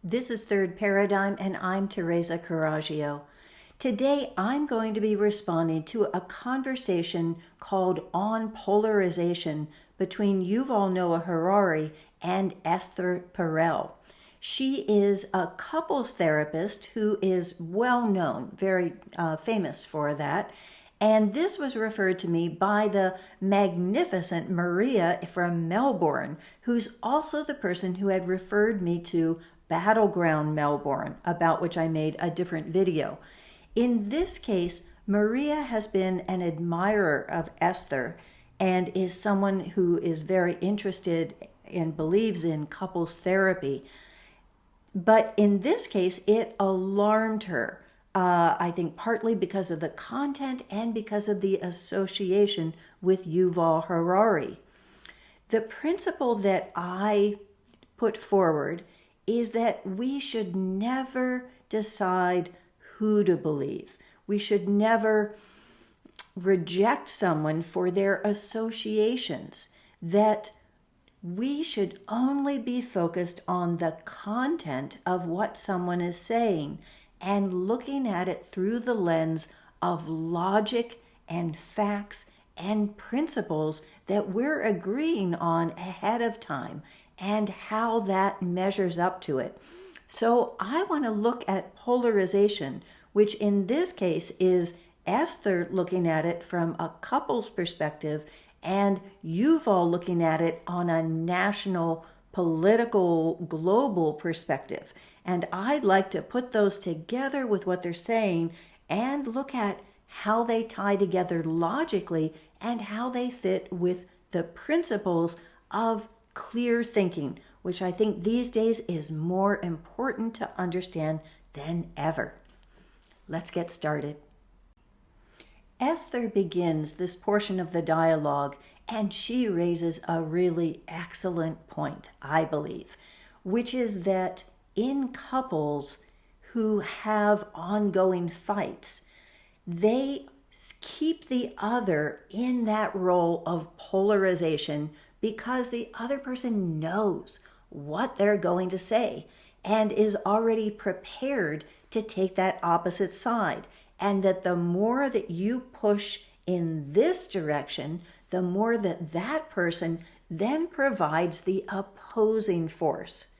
This is Third Paradigm, and I'm Teresa Coraggio. Today, I'm going to be responding to a conversation called On Polarization between Yuval Noah Harari and Esther Perel. She is a couples therapist who is well known, very famous for that. And this was referred to me by the magnificent Maria from Melbourne, who's also the person who had referred me to Battleground Melbourne, about which I made a different video. In this case, Maria has been an admirer of Esther and is someone who is very interested and believes in couples therapy. But in this case, it alarmed her. I think partly because of the content and because of the association with Yuval Harari. The principle that I put forward is that we should never decide who to believe. We should never reject someone for their associations, that we should only be focused on the content of what someone is saying and looking at it through the lens of logic and facts and principles that we're agreeing on ahead of time and how that measures up to it. So I want to look at polarization, which in this case is Esther looking at it from a couple's perspective and Yuval looking at it on a national, political, global perspective. And I'd like to put those together with what they're saying and look at how they tie together logically and how they fit with the principles of clear thinking, which I think these days is more important to understand than ever. Let's get started. Esther begins this portion of the dialogue, and she raises a really excellent point, I believe, which is that in couples who have ongoing fights, they keep the other in that role of polarization because the other person knows what they're going to say and is already prepared to take that opposite side. And that the more that you push in this direction, the more that that person then provides the opposing force.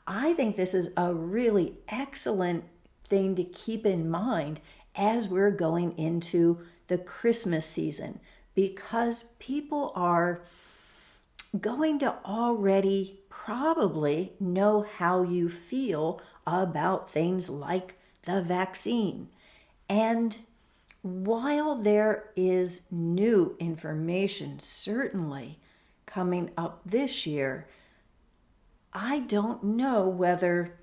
I think this is a really excellent thing to keep in mind as we're going into the Christmas season, because people are going to already probably know how you feel about things like the vaccine. And while there is new information certainly coming up this year, I don't know whether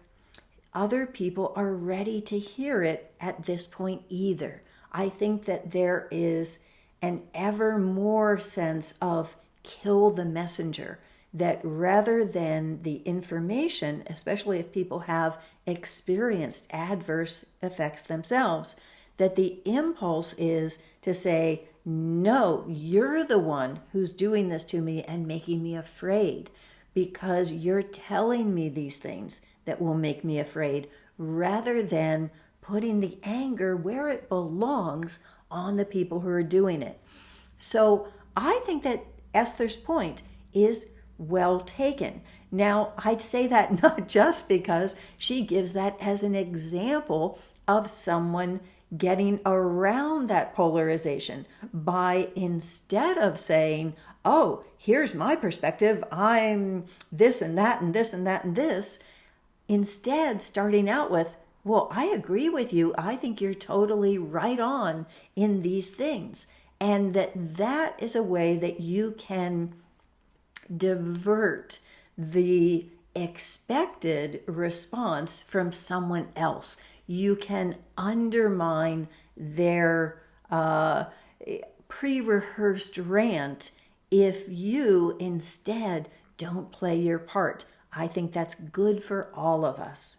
other people are ready to hear it at this point either. I think that there is an ever more sense of kill the messenger, that rather than the information, especially if people have experienced adverse effects themselves, that the impulse is to say, no, you're the one who's doing this to me and making me afraid because you're telling me these things that will make me afraid, rather than putting the anger where it belongs on the people who are doing it. So I think that Esther's point is well taken. Now, I'd say that not just because she gives that as an example of someone getting around that polarization by, instead of saying, oh, here's my perspective, I'm this and that and this and that and this, instead starting out with, well, I agree with you. I think you're totally right on in these things. And that is a way that you can divert the expected response from someone else. You can undermine their pre-rehearsed rant if you instead don't play your part. I think that's good for all of us.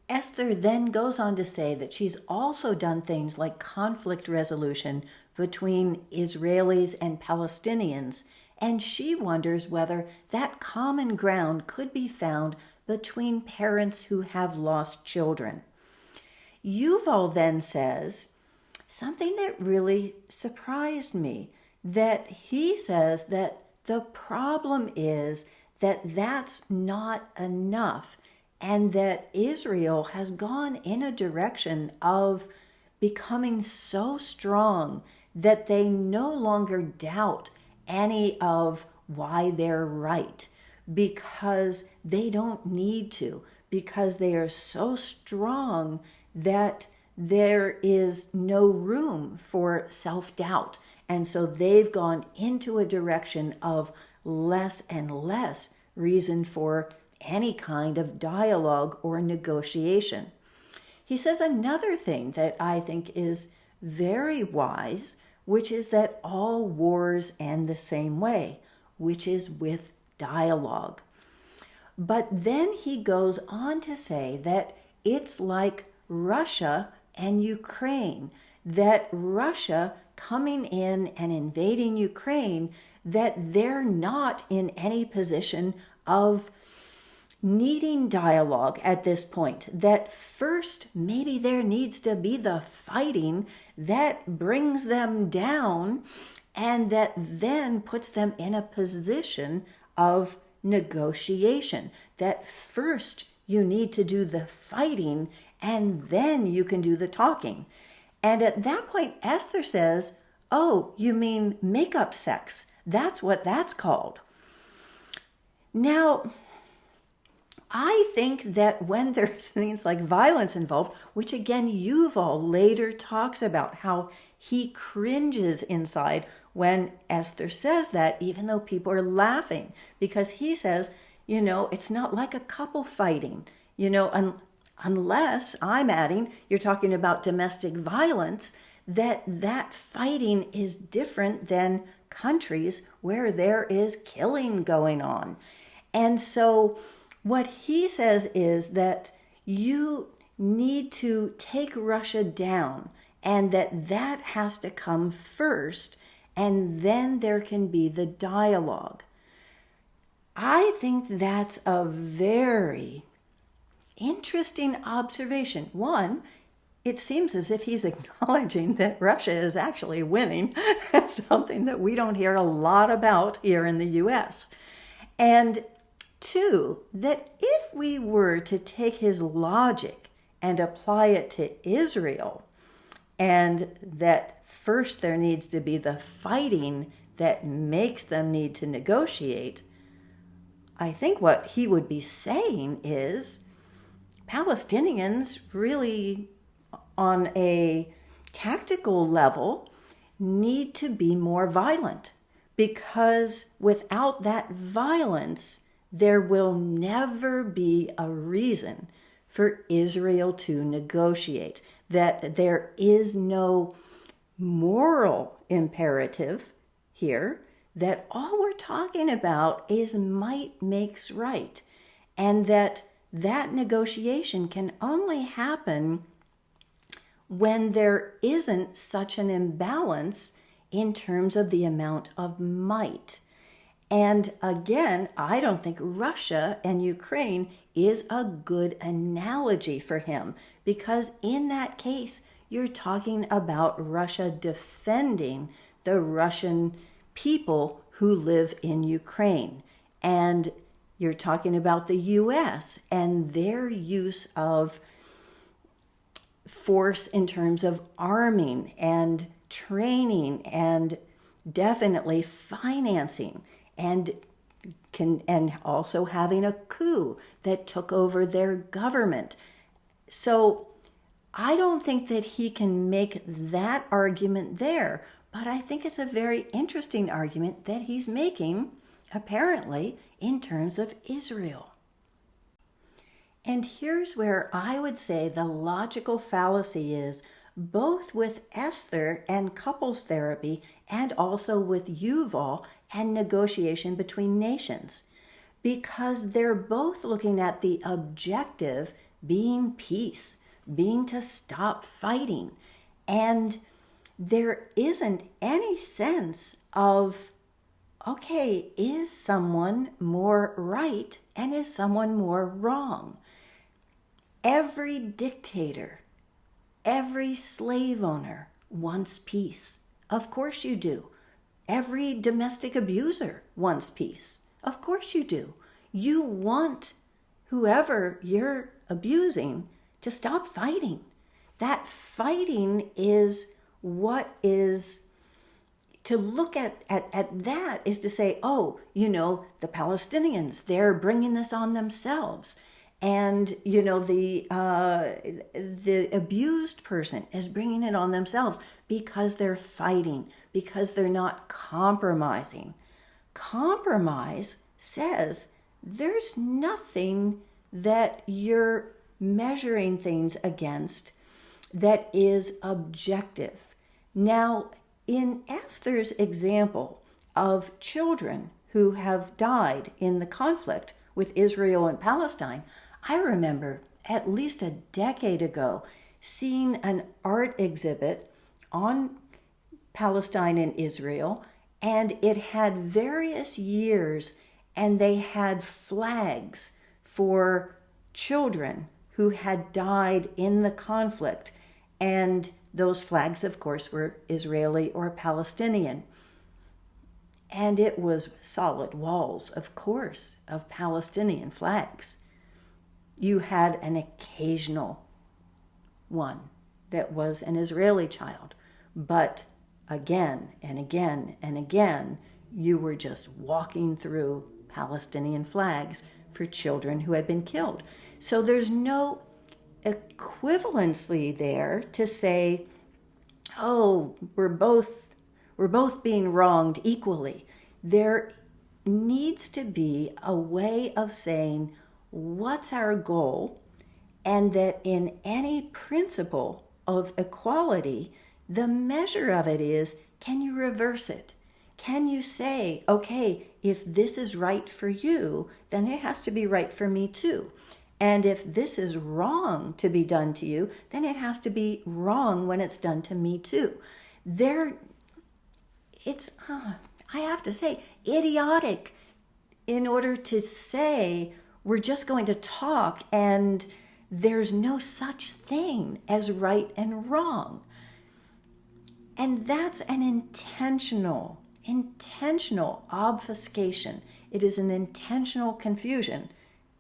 Esther then goes on to say that she's also done things like conflict resolution between Israelis and Palestinians, and she wonders whether that common ground could be found between parents who have lost children. Yuval then says something that really surprised me, that he says that the problem is that that's not enough, and that Israel has gone in a direction of becoming so strong that they no longer doubt any of why they're right, because they don't need to, because they are so strong that there is no room for self-doubt. And so they've gone into a direction of less and less reason for any kind of dialogue or negotiation. He says another thing that I think is very wise, which is that all wars end the same way, which is with dialogue. But then he goes on to say that it's like Russia and Ukraine, that Russia coming in and invading Ukraine, that they're not in any position of needing dialogue at this point, that first maybe there needs to be the fighting that brings them down and that then puts them in a position of negotiation, that first you need to do the fighting and then you can do the talking. And at that point, Esther says, "Oh, you mean make-up sex? That's what that's called." Now, I think that when there's things like violence involved, which again, Yuval later talks about how he cringes inside when Esther says that, even though people are laughing, because he says, it's not like a couple fighting, unless I'm adding, you're talking about domestic violence, that fighting is different than countries where there is killing going on. And so what he says is that you need to take Russia down, and that has to come first, and then there can be the dialogue. I think that's a very interesting observation. One, it seems as if he's acknowledging that Russia is actually winning, something that we don't hear a lot about here in the U.S. And two, that if we were to take his logic and apply it to Israel, and that first there needs to be the fighting that makes them need to negotiate, I think what he would be saying is Palestinians really, on a tactical level, need to be more violent, because without that violence, there will never be a reason for Israel to negotiate, that there is no moral imperative here, that all we're talking about is might makes right, and that negotiation can only happen when there isn't such an imbalance in terms of the amount of might. And again, I don't think Russia and Ukraine is a good analogy for him, because in that case, you're talking about Russia defending the Russian people who live in Ukraine. And you're talking about the U.S. and their use of force in terms of arming and training and definitely financing, and also having a coup that took over their government. So I don't think that he can make that argument there, but I think it's a very interesting argument that he's making, apparently, in terms of Israel. And here's where I would say the logical fallacy is, both with Esther and couples therapy, and also with Yuval and negotiation between nations, because they're both looking at the objective being peace, being to stop fighting. And there isn't any sense of, okay, is someone more right and is someone more wrong? Every dictator, every slave owner wants peace. Of course you do. Every domestic abuser wants peace. Of course you do. You want whoever you're abusing to stop fighting. That fighting is what is, to look at that is to say, oh, the Palestinians, they're bringing this on themselves. And, the abused person is bringing it on themselves because they're fighting, because they're not compromising. Compromise says there's nothing that you're measuring things against that is objective. Now, in Esther's example of children who have died in the conflict with Israel and Palestine, I remember at least a decade ago seeing an art exhibit on Palestine and Israel, and it had various years, and they had flags for children who had died in the conflict. And those flags, of course, were Israeli or Palestinian. And it was solid walls, of course, of Palestinian flags. You had an occasional one that was an Israeli child, but again and again and again, you were just walking through Palestinian flags for children who had been killed. So there's no equivalency there to say, oh, we're both being wronged equally. There needs to be a way of saying what's our goal, and that in any principle of equality, the measure of it is, can you reverse it? Can you say, okay, if this is right for you, then it has to be right for me too. And if this is wrong to be done to you, then it has to be wrong when it's done to me too. It's, I have to say, idiotic in order to say we're just going to talk and there's no such thing as right and wrong. And that's an intentional obfuscation. It is an intentional confusion.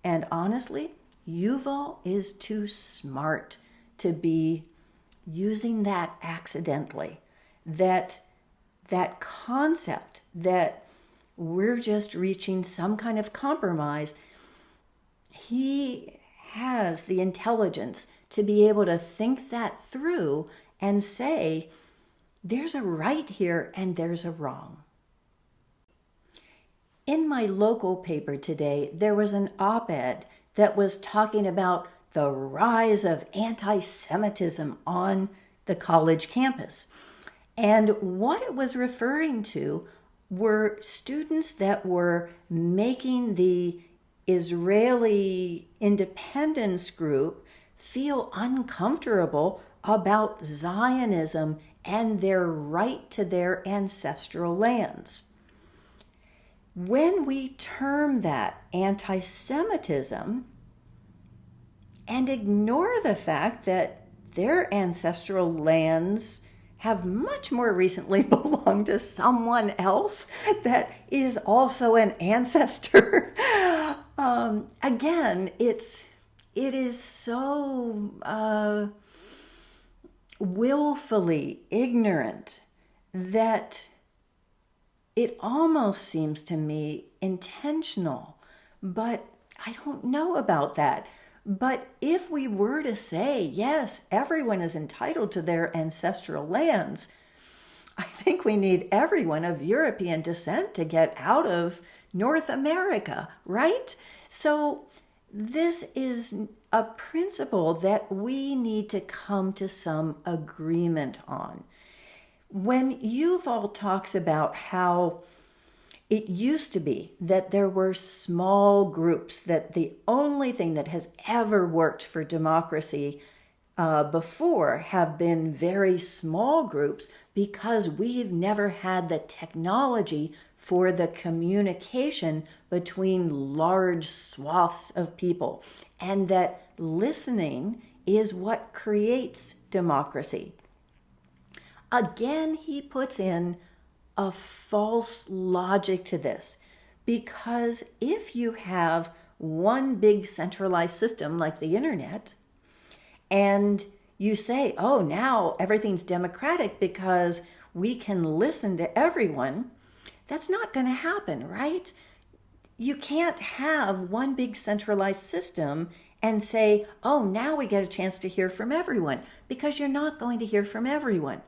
And honestly, Yuval is too smart to be using that accidentally. That concept that we're just reaching some kind of compromise, he has the intelligence to be able to think that through and say, there's a right here and there's a wrong. In my local paper today, there was an op-ed that was talking about the rise of anti-Semitism on the college campus. And what it was referring to were students that were making the Israeli independence group feel uncomfortable about Zionism and their right to their ancestral lands. When we term that anti-Semitism and ignore the fact that their ancestral lands have much more recently belonged to someone else that is also an ancestor, again, it is so willfully ignorant that it almost seems to me intentional, but I don't know about that. But if we were to say, yes, everyone is entitled to their ancestral lands, I think we need everyone of European descent to get out of North America, right? So this is a principle that we need to come to some agreement on. When Yuval talks about how it used to be that there were small groups, that the only thing that has ever worked for democracy before have been very small groups because we've never had the technology for the communication between large swaths of people, and that listening is what creates democracy. Again, he puts in a false logic to this, because if you have one big centralized system like the internet, and you say, oh, now everything's democratic because we can listen to everyone, that's not going to happen, right? You can't have one big centralized system and say, oh, now we get a chance to hear from everyone, because you're not going to hear from everyone.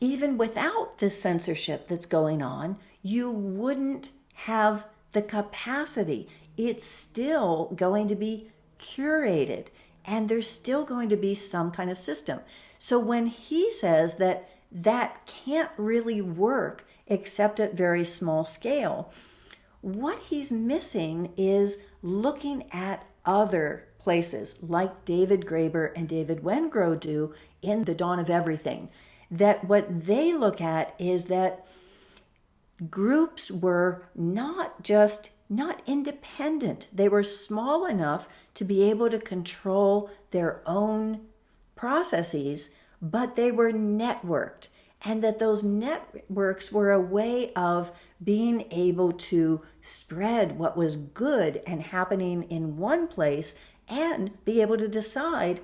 Even without this censorship that's going on, you wouldn't have the capacity. It's still going to be curated, and there's still going to be some kind of system. So when he says that that can't really work except at very small scale, what he's missing is looking at other places like David Graeber and David Wengrow do in The Dawn of Everything. That what they look at is that groups were not independent. They were small enough to be able to control their own processes, but they were networked. And that those networks were a way of being able to spread what was good and happening in one place and be able to decide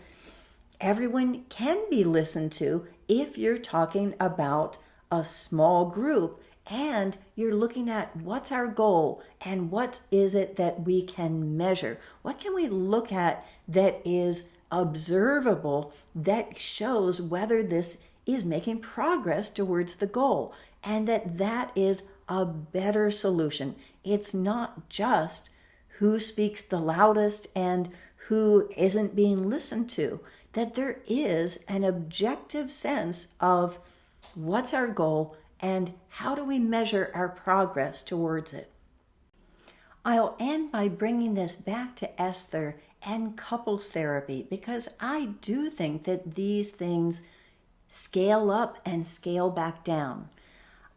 everyone can be listened to if you're talking about a small group and you're looking at what's our goal and what is it that we can measure. What can we look at that is observable, that shows whether this is making progress towards the goal, and that is a better solution. It's not just who speaks the loudest and who isn't being listened to, that there is an objective sense of what's our goal and how do we measure our progress towards it. I'll end by bringing this back to Esther and couples therapy, because I do think that these things scale up and scale back down.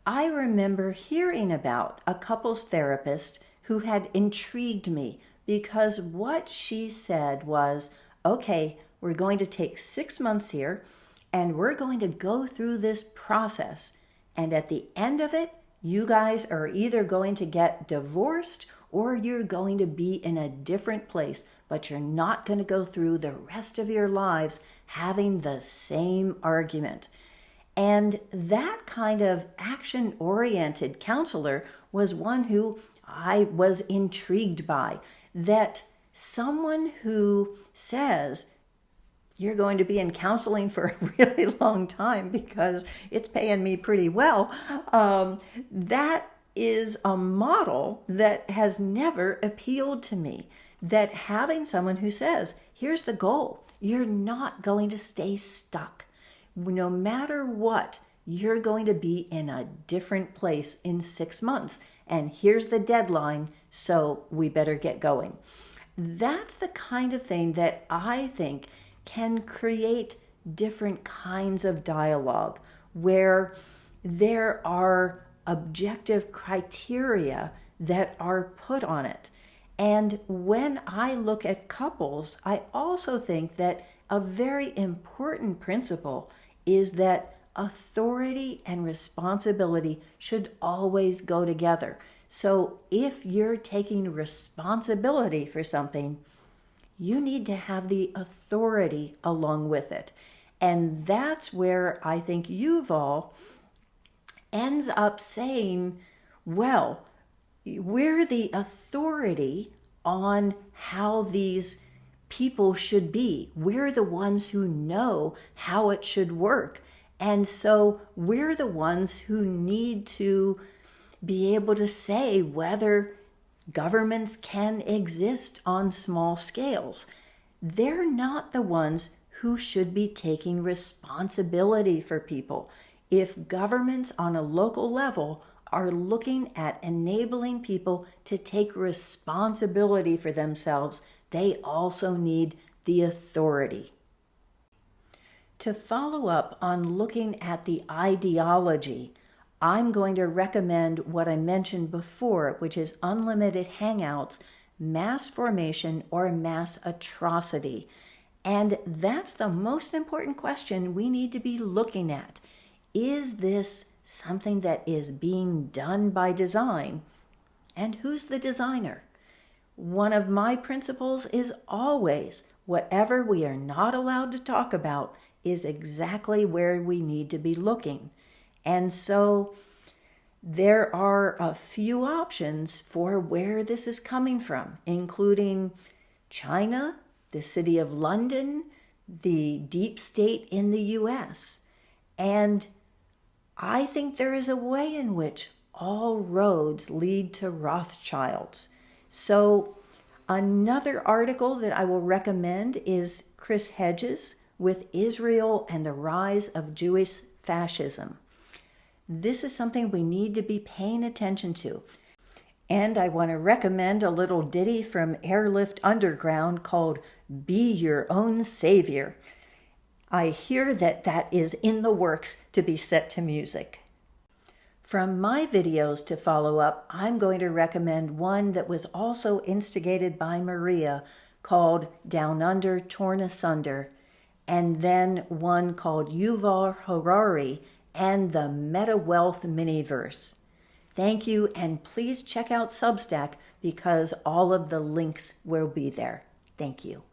I remember hearing about a couples therapist who had intrigued me, because what she said was, okay, we're going to take 6 months here and we're going to go through this process. And at the end of it, you guys are either going to get divorced or you're going to be in a different place, but you're not going to go through the rest of your lives having the same argument. And that kind of action-oriented counselor was one who I was intrigued by. That someone who says, you're going to be in counseling for a really long time because it's paying me pretty well, that is a model that has never appealed to me. That having someone who says, here's the goal, you're not going to stay stuck. No matter what, you're going to be in a different place in 6 months. And here's the deadline, so we better get going. That's the kind of thing that I think can create different kinds of dialogue where there are objective criteria that are put on it. And when I look at couples, I also think that a very important principle is that authority and responsibility should always go together. So if you're taking responsibility for something, you need to have the authority along with it. And that's where I think Yuval ends up saying, well, we're the authority on how these people should be. We're the ones who know how it should work. And so we're the ones who need to be able to say whether governments can exist on small scales. They're not the ones who should be taking responsibility for people. If governments on a local level are looking at enabling people to take responsibility for themselves, they also need the authority. To follow up on looking at the ideology, I'm going to recommend what I mentioned before, which is unlimited hangouts, mass formation, or mass atrocity. And that's the most important question we need to be looking at. Is this something that is being done by design? And who's the designer? One of my principles is always whatever we are not allowed to talk about is exactly where we need to be looking. And so there are a few options for where this is coming from, including China, the city of London, the deep state in the US. And I think there is a way in which all roads lead to Rothschilds. So another article that I will recommend is Chris Hedges with Israel and the Rise of Jewish Fascism. This is something we need to be paying attention to. And I want to recommend a little ditty from Airlift Underground called Be Your Own Savior. I hear that is in the works to be set to music. From my videos to follow up, I'm going to recommend one that was also instigated by Maria called Down Under, Torn Asunder, and then one called Yuval Harari and the Meta Wealth Miniverse. Thank you, and please check out Substack because all of the links will be there. Thank you.